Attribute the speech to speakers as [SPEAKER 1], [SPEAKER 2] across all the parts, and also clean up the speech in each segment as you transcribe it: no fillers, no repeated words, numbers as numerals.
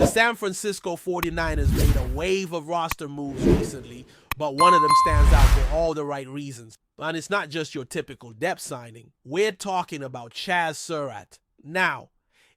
[SPEAKER 1] San Francisco 49ers made a wave of roster moves recently, but one of them stands out for all the right reasons. And it's not just your typical depth signing. We're talking about Chaz Surratt. Now,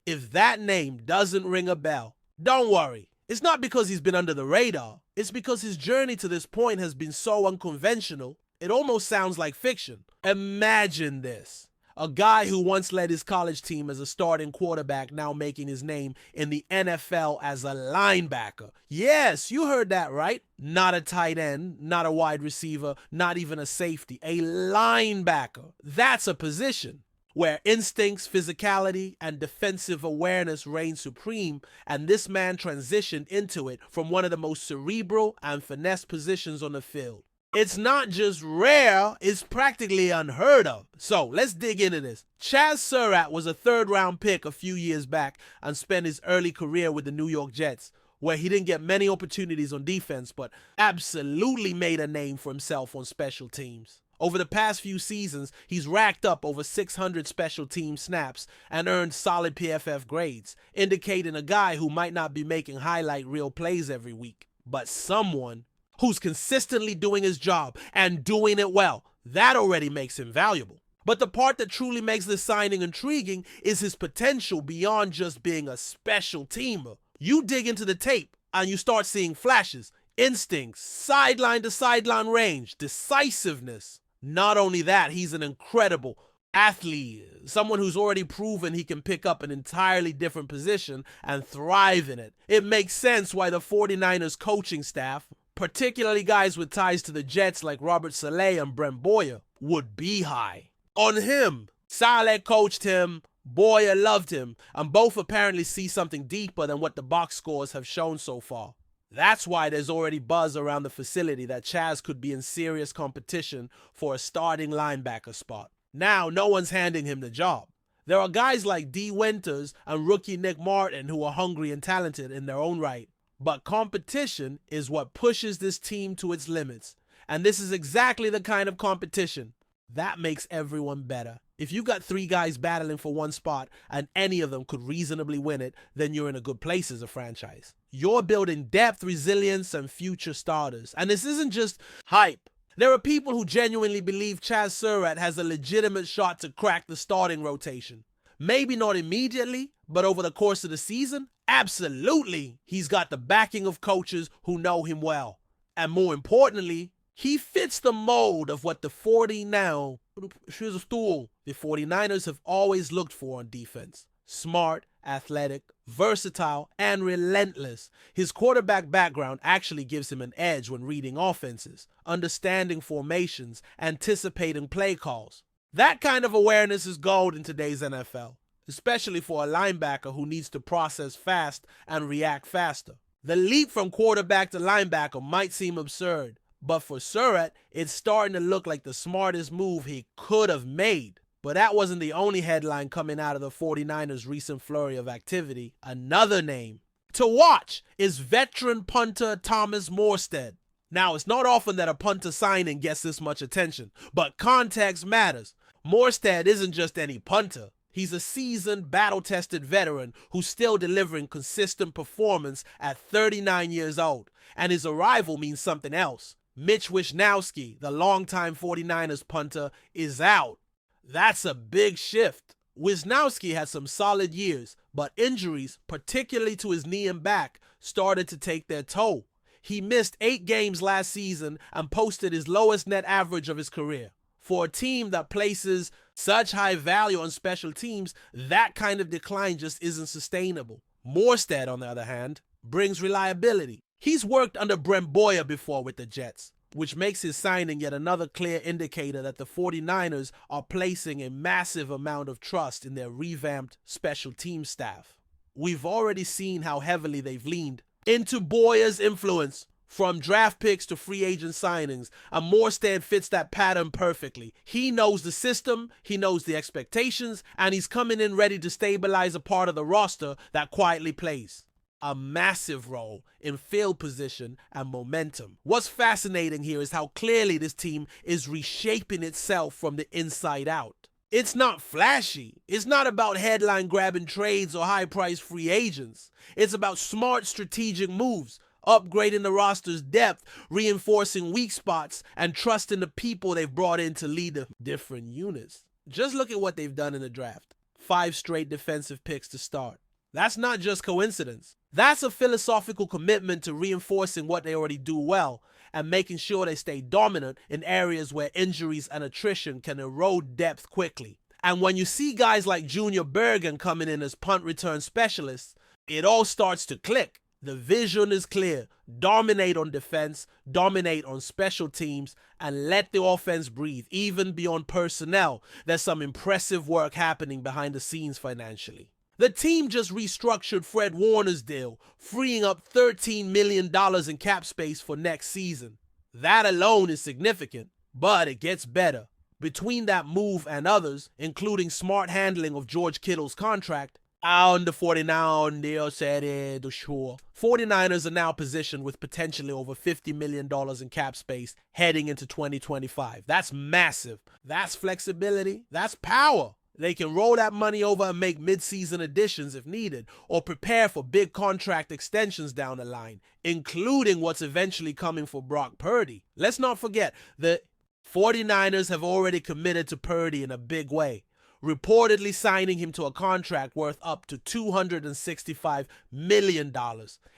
[SPEAKER 1] if that name doesn't ring a bell, don't worry. It's not because he's been under the radar. It's because his journey to this point has been so unconventional, it almost sounds like fiction. Imagine this. A guy who once led his college team as a starting quarterback now making his name in the NFL as a linebacker. Yes, you heard that right. Not a tight end, not a wide receiver, not even a safety. A linebacker. That's a position where instincts, physicality, and defensive awareness reign supreme, and this man transitioned into it from one of the most cerebral and finesse positions on the field. It's not just rare, it's practically unheard of. So let's dig into this. Chaz Surratt was a third-round pick a few years back and spent his early career with the New York Jets, where he didn't get many opportunities on defense, but absolutely made a name for himself on special teams. Over the past few seasons, he's racked up over 600 special team snaps and earned solid PFF grades, indicating a guy who might not be making highlight reel plays every week, but someone who's consistently doing his job and doing it well. That already makes him valuable. But the part that truly makes this signing intriguing is his potential beyond just being a special teamer. You dig into the tape and you start seeing flashes, instincts, sideline to sideline range, decisiveness. Not only that, he's an incredible athlete, someone who's already proven he can pick up an entirely different position and thrive in it. It makes sense why the 49ers coaching staff, particularly guys with ties to the Jets like Robert Saleh and Brent Boyer, would be high on him. Saleh coached him, Boyer loved him, and both apparently see something deeper than what the box scores have shown so far. That's why there's already buzz around the facility that Chaz could be in serious competition for a starting linebacker spot. Now, no one's handing him the job. There are guys like D. Winters and rookie Nick Martin who are hungry and talented in their own right. But competition is what pushes this team to its limits. And this is exactly the kind of competition that makes everyone better. If you got three guys battling for one spot and any of them could reasonably win it, then you're in a good place as a franchise. You're building depth, resilience, and future starters. And this isn't just hype. There are people who genuinely believe Chaz Surratt has a legitimate shot to crack the starting rotation. Maybe not immediately, but over the course of the season, absolutely. He's got the backing of coaches who know him well. And more importantly, he fits the mold of what the 49ers have always looked for on defense. Smart, athletic, versatile, and relentless. His quarterback background actually gives him an edge when reading offenses, understanding formations, anticipating play calls. That kind of awareness is gold in today's NFL, especially for a linebacker who needs to process fast and react faster. The leap from quarterback to linebacker might seem absurd, but for Surratt, it's starting to look like the smartest move he could have made. But that wasn't the only headline coming out of the 49ers' recent flurry of activity. Another name to watch is veteran punter Thomas Morstead. Now, it's not often that a punter signing gets this much attention, but context matters. Morstead isn't just any punter. He's a seasoned, battle-tested veteran who's still delivering consistent performance at 39 years old. And his arrival means something else. Mitch Wishnowsky, the longtime 49ers punter, is out. That's a big shift. Wisnowski had some solid years, but injuries, particularly to his knee and back, started to take their toll. He missed 8 games last season and posted his lowest net average of his career. For a team that places such high value on special teams, that kind of decline just isn't sustainable. Morstead, on the other hand, brings reliability. He's worked under Brent Boyer before with the Jets, which makes his signing yet another clear indicator that the 49ers are placing a massive amount of trust in their revamped special team staff. We've already seen how heavily they've leaned into Boyer's influence, from draft picks to free agent signings, and Morstead fits that pattern perfectly. He knows the system, he knows the expectations, and he's coming in ready to stabilize a part of the roster that quietly plays a massive role in field position and momentum. What's fascinating here is how clearly this team is reshaping itself from the inside out. It's not flashy. It's not about headline-grabbing trades or high-priced free agents. It's about smart strategic moves, upgrading the roster's depth, reinforcing weak spots, and trusting the people they've brought in to lead the different units. Just look at what they've done in the draft. 5 straight defensive picks to start. That's not just coincidence. That's a philosophical commitment to reinforcing what they already do well and making sure they stay dominant in areas where injuries and attrition can erode depth quickly. And when you see guys like Junior Bergen coming in as punt return specialists, it all starts to click. The vision is clear. Dominate on defense, dominate on special teams, and let the offense breathe, even beyond personnel. There's some impressive work happening behind the scenes financially. The team just restructured Fred Warner's deal, freeing up $13 million in cap space for next season. That alone is significant, but it gets better. Between that move and others, including smart handling of George Kittle's contract, 49ers are now positioned with potentially over $50 million in cap space heading into 2025. That's massive. That's flexibility. That's power. They can roll that money over and make mid-season additions if needed, or prepare for big contract extensions down the line, including what's eventually coming for Brock Purdy. Let's not forget, the 49ers have already committed to Purdy in a big way, reportedly signing him to a contract worth up to $265 million,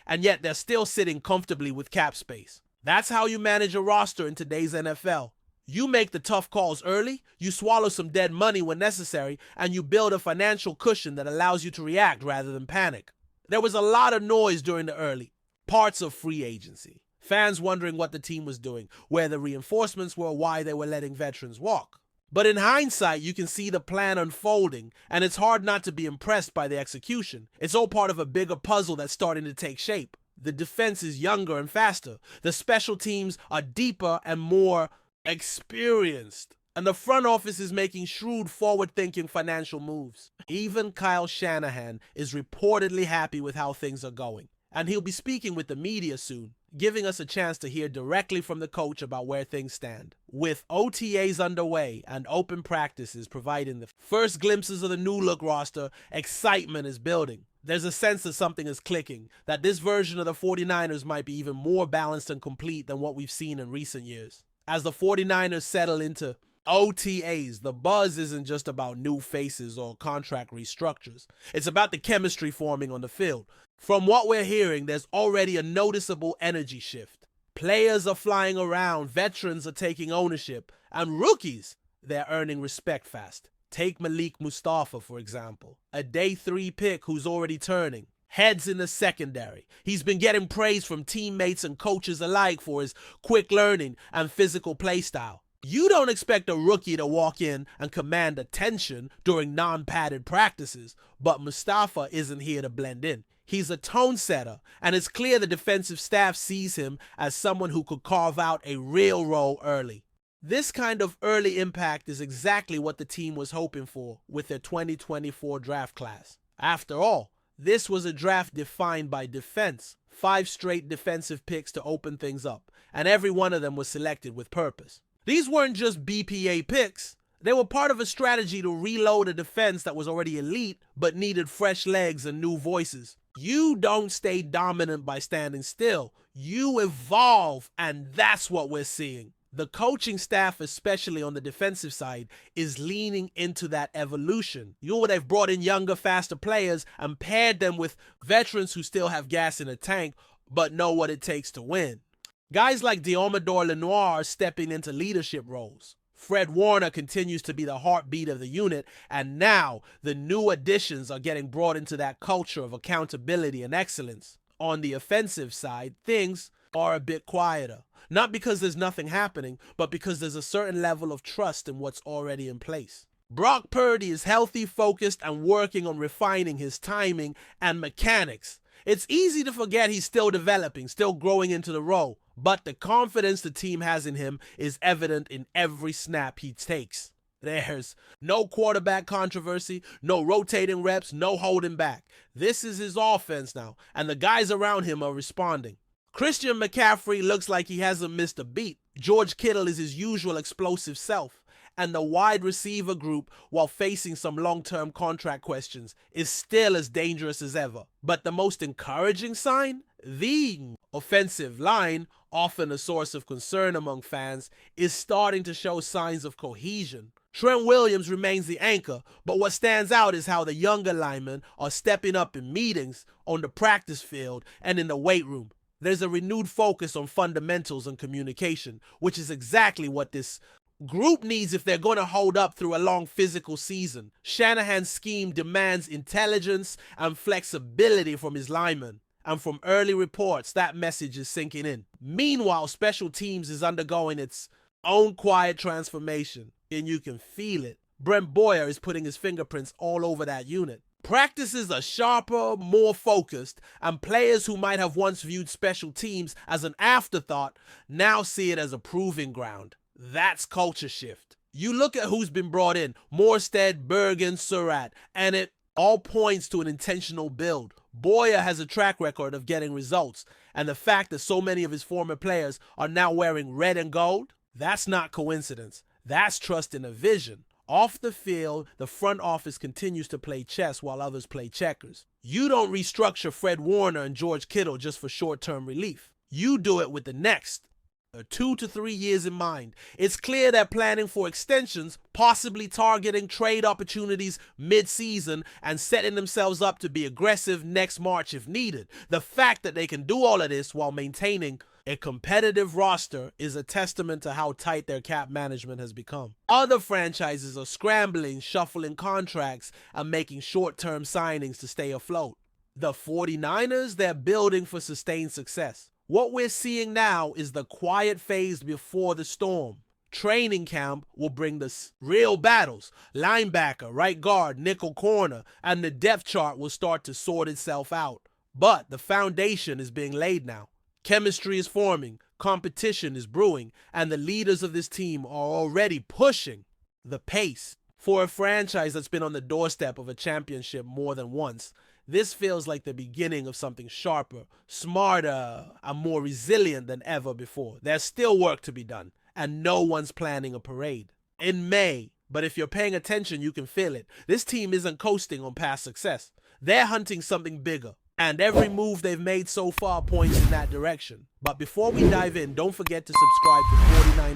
[SPEAKER 1] and yet they're still sitting comfortably with cap space. That's how you manage a roster in today's NFL. You make the tough calls early, you swallow some dead money when necessary, and you build a financial cushion that allows you to react rather than panic. There was a lot of noise during the early parts of free agency. Fans wondering what the team was doing, where the reinforcements were, why they were letting veterans walk. But in hindsight, you can see the plan unfolding, and it's hard not to be impressed by the execution. It's all part of a bigger puzzle that's starting to take shape. The defense is younger and faster. The special teams are deeper and more experienced, and the front office is making shrewd, forward-thinking financial moves. Even Kyle Shanahan is reportedly happy with how things are going, and he'll be speaking with the media soon, giving us a chance to hear directly from the coach about where things stand. With OTAs underway and open practices providing the first glimpses of the new-look roster, excitement is building. There's a sense that something is clicking, that this version of the 49ers might be even more balanced and complete than what we've seen in recent years. As the 49ers settle into OTAs, the buzz isn't just about new faces or contract restructures. It's about the chemistry forming on the field. From what we're hearing, there's already a noticeable energy shift. Players are flying around, veterans are taking ownership, and rookies, they're earning respect fast. Take Malik Mustafa, for example, a day 3 pick who's already turning heads in the secondary. He's been getting praise from teammates and coaches alike for his quick learning and physical play style. You don't expect a rookie to walk in and command attention during non-padded practices, but Mustafa isn't here to blend in. He's a tone setter, and it's clear the defensive staff sees him as someone who could carve out a real role early. This kind of early impact is exactly what the team was hoping for with their 2024 draft class. After all, this was a draft defined by defense, 5 straight defensive picks to open things up, and every one of them was selected with purpose. These weren't just BPA picks. They were part of a strategy to reload a defense that was already elite but needed fresh legs and new voices. You don't stay dominant by standing still. You evolve, and that's what we're seeing. The coaching staff, especially on the defensive side, is leaning into that evolution. They've brought in younger, faster players and paired them with veterans who still have gas in the tank but know what it takes to win. Guys like Deommodore Lenoir are stepping into leadership roles. Fred Warner continues to be the heartbeat of the unit, and now the new additions are getting brought into that culture of accountability and excellence. On the offensive side, things are a bit quieter. Not because there's nothing happening, but because there's a certain level of trust in what's already in place. Brock Purdy is healthy, focused, and working on refining his timing and mechanics. It's easy to forget he's still developing, still growing into the role, but the confidence the team has in him is evident in every snap he takes. There's no quarterback controversy, no rotating reps, no holding back. This is his offense now, and the guys around him are responding. Christian McCaffrey looks like he hasn't missed a beat. George Kittle is his usual explosive self. and the wide receiver group, while facing some long-term contract questions, is still as dangerous as ever. But the most encouraging sign? The offensive line, often a source of concern among fans, is starting to show signs of cohesion. Trent Williams remains the anchor, but what stands out is how the younger linemen are stepping up in meetings, on the practice field, and in the weight room. There's a renewed focus on fundamentals and communication, which is exactly what this group needs if they're going to hold up through a long physical season. Shanahan's scheme demands intelligence and flexibility from his linemen, and from early reports, that message is sinking in. Meanwhile, special teams is undergoing its own quiet transformation, and you can feel it. Brent Boyer is putting his fingerprints all over that unit. Practices are sharper, more focused, and players who might have once viewed special teams as an afterthought now see it as a proving ground. That's culture shift. You look at who's been brought in: Morstead, Bergen, Surratt, and it all points to an intentional build. Boyer has a track record of getting results, and the fact that so many of his former players are now wearing red and gold, that's not coincidence. That's trust in a vision. Off the field, the front office continues to play chess while others play checkers. You don't restructure Fred Warner and George Kittle just for short-term relief. You do it with the next 2 to 3 years in mind. It's clear they're planning for extensions, possibly targeting trade opportunities mid-season and setting themselves up to be aggressive next March if needed. The fact that they can do all of this while maintaining a competitive roster is a testament to how tight their cap management has become. Other franchises are scrambling, shuffling contracts, and making short-term signings to stay afloat. The 49ers, they're building for sustained success. What we're seeing now is the quiet phase before the storm. Training camp will bring the real battles. Linebacker, right guard, nickel corner, and the depth chart will start to sort itself out. But the foundation is being laid now. Chemistry is forming, competition is brewing, and the leaders of this team are already pushing the pace. For a franchise that's been on the doorstep of a championship more than once, this feels like the beginning of something sharper, smarter, and more resilient than ever before. There's still work to be done, and no one's planning a parade. In May, but if you're paying attention, you can feel it. This team isn't coasting on past success. They're hunting something bigger. And every move they've made so far points in that direction. But before we dive in, don't forget to subscribe to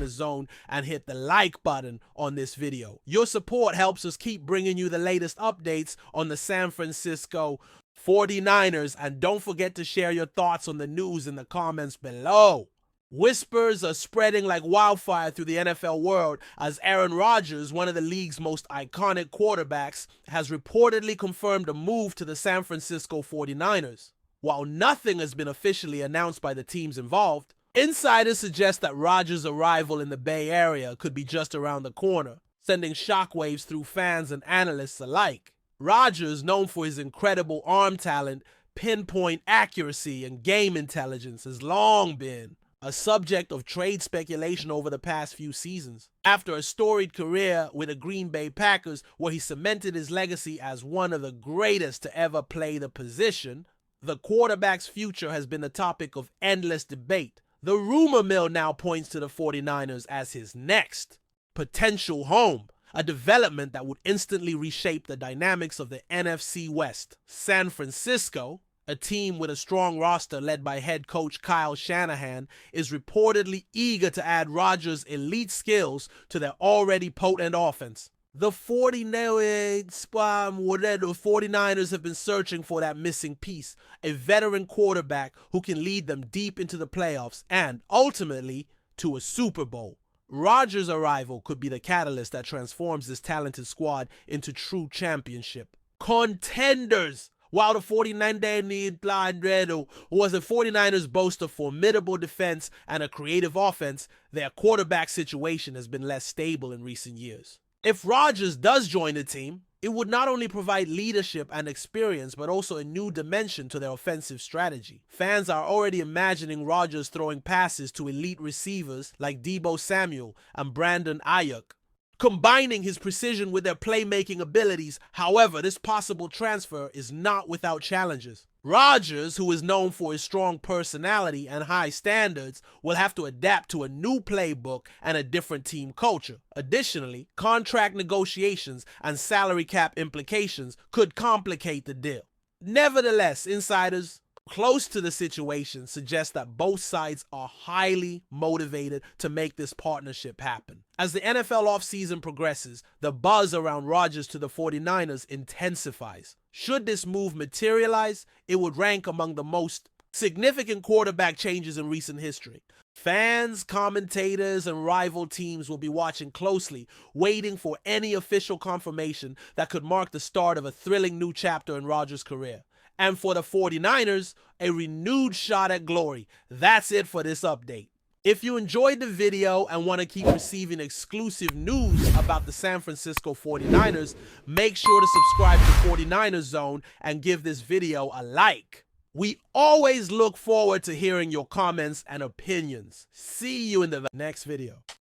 [SPEAKER 1] 49ers Zone and hit the like button on this video. Your support helps us keep bringing you the latest updates on the San Francisco 49ers. And don't forget to share your thoughts on the news in the comments below. Whispers are spreading like wildfire through the NFL world as Aaron Rodgers, one of the league's most iconic quarterbacks, has reportedly confirmed a move to the San Francisco 49ers. While nothing has been officially announced by the teams involved, insiders suggest that Rodgers' arrival in the Bay Area could be just around the corner, sending shockwaves through fans and analysts alike. Rodgers, known for his incredible arm talent, pinpoint accuracy, and game intelligence, has long been a subject of trade speculation over the past few seasons. After a storied career with the Green Bay Packers, where he cemented his legacy as one of the greatest to ever play the position, the quarterback's future has been the topic of endless debate. The rumor mill now points to the 49ers as his next potential home, a development that would instantly reshape the dynamics of the NFC West. San Francisco, a team with a strong roster led by head coach Kyle Shanahan, is reportedly eager to add Rodgers' elite skills to their already potent offense. The 49ers have been searching for that missing piece, a veteran quarterback who can lead them deep into the playoffs and, ultimately, to a Super Bowl. Rodgers' arrival could be the catalyst that transforms this talented squad into true championship contenders. While the 49ers boast a formidable defense and a creative offense, their quarterback situation has been less stable in recent years. If Rodgers does join the team, it would not only provide leadership and experience, but also a new dimension to their offensive strategy. Fans are already imagining Rodgers throwing passes to elite receivers like Deebo Samuel and Brandon Ayuk, combining his precision with their playmaking abilities. However, this possible transfer is not without challenges. Rodgers, who is known for his strong personality and high standards, will have to adapt to a new playbook and a different team culture. Additionally, contract negotiations and salary cap implications could complicate the deal. Nevertheless, insiders close to the situation suggest that both sides are highly motivated to make this partnership happen. As the NFL offseason progresses, the buzz around Rodgers to the 49ers intensifies. Should this move materialize, it would rank among the most significant quarterback changes in recent history. Fans, commentators, and rival teams will be watching closely, waiting for any official confirmation that could mark the start of a thrilling new chapter in Rodgers' career. And for the 49ers, a renewed shot at glory. That's it for this update. If you enjoyed the video and want to keep receiving exclusive news about the San Francisco 49ers, make sure to subscribe to 49ers Zone and give this video a like. We always look forward to hearing your comments and opinions. See you in the next video.